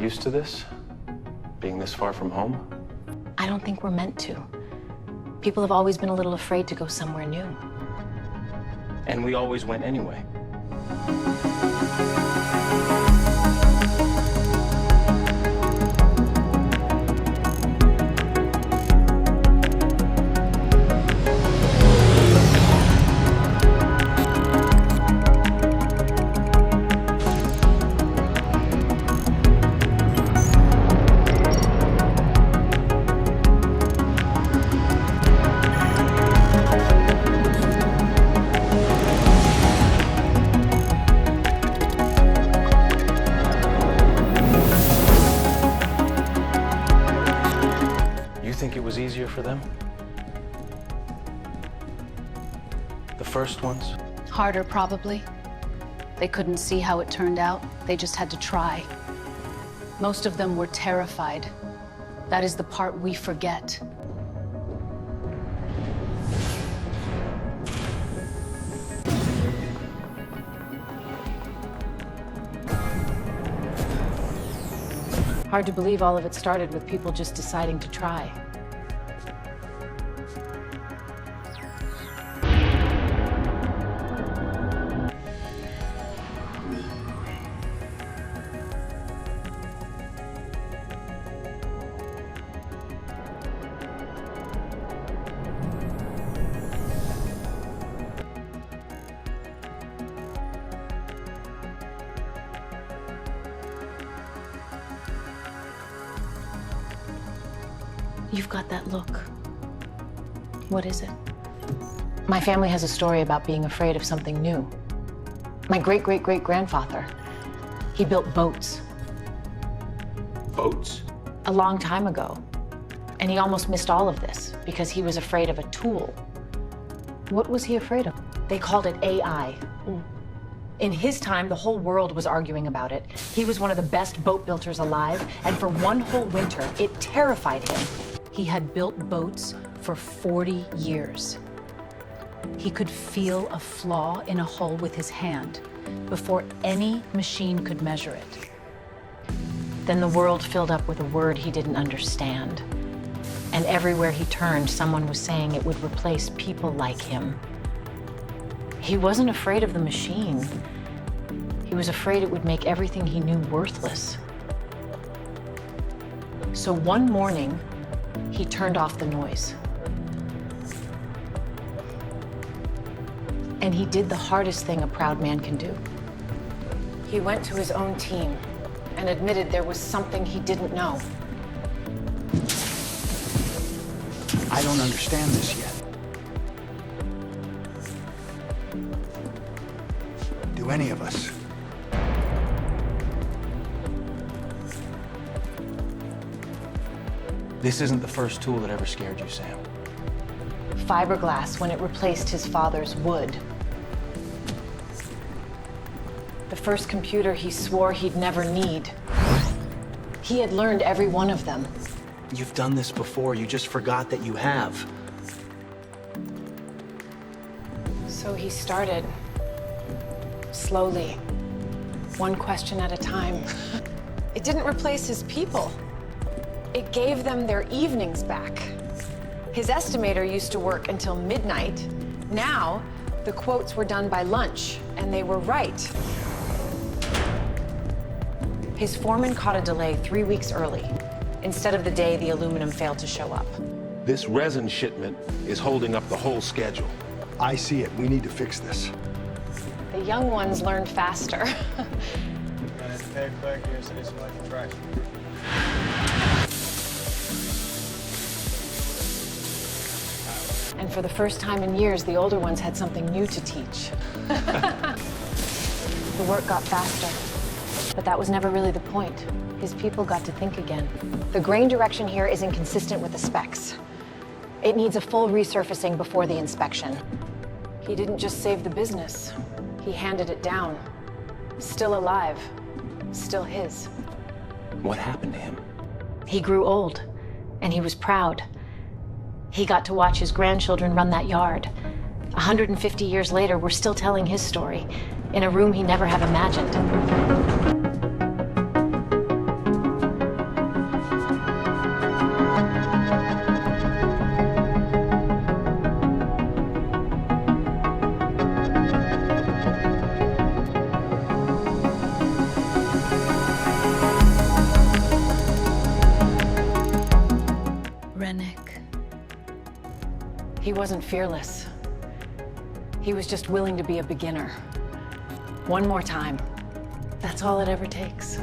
used to this? Being this far from home? I don't think we're meant to. People have always been a little afraid to go somewhere new. And we always went anyway. Think it was easier for them? The first ones? Harder, probably. They couldn't see how it turned out. They just had to try. Most of them were terrified. That is the part we forget. Hard to believe all of it started with people just deciding to try. You've got that look. What is it? My family has a story about being afraid of something new. My great-great-great-grandfather, he built boats. Boats? A long time ago. And he almost missed all of this because he was afraid of a tool. What was he afraid of? They called it AI. In his time, the whole world was arguing about it. He was one of the best boat builders alive, and for one whole winter, it terrified him. He had built boats for 40 years. He could feel a flaw in a hull with his hand before any machine could measure it. Then the world filled up with a word he didn't understand. And everywhere he turned, someone was saying it would replace people like him. He wasn't afraid of the machine. He was afraid it would make everything he knew worthless. So one morning, he turned off the noise. And he did the hardest thing a proud man can do. He went to his own team and admitted there was something he didn't know. I don't understand this yet. Do any of us? This isn't the first tool that ever scared you, Sam. Fiberglass when it replaced his father's wood. The first computer he swore he'd never need. He had learned every one of them. You've done this before, you just forgot that you have. So he started, slowly, one question at a time. It didn't replace his people. It gave them their evenings back. His estimator used to work until midnight. Now, the quotes were done by lunch, and they were right. His foreman caught a delay 3 weeks early, instead of the day the aluminum failed to show up. This resin shipment is holding up the whole schedule. I see it. We need to fix this. The young ones learn faster. And for the first time in years, the older ones had something new to teach. The work got faster, but that was never really the point. His people got to think again. The grain direction here is inconsistent with the specs. It needs a full resurfacing before the inspection. He didn't just save the business. He handed it down. Still alive. Still his. What happened to him? He grew old, and he was proud. He got to watch his grandchildren run that yard. 150 years later, we're still telling his story in a room he never have imagined. wasn't fearless. He was just willing to be a beginner. One more time. That's all it ever takes.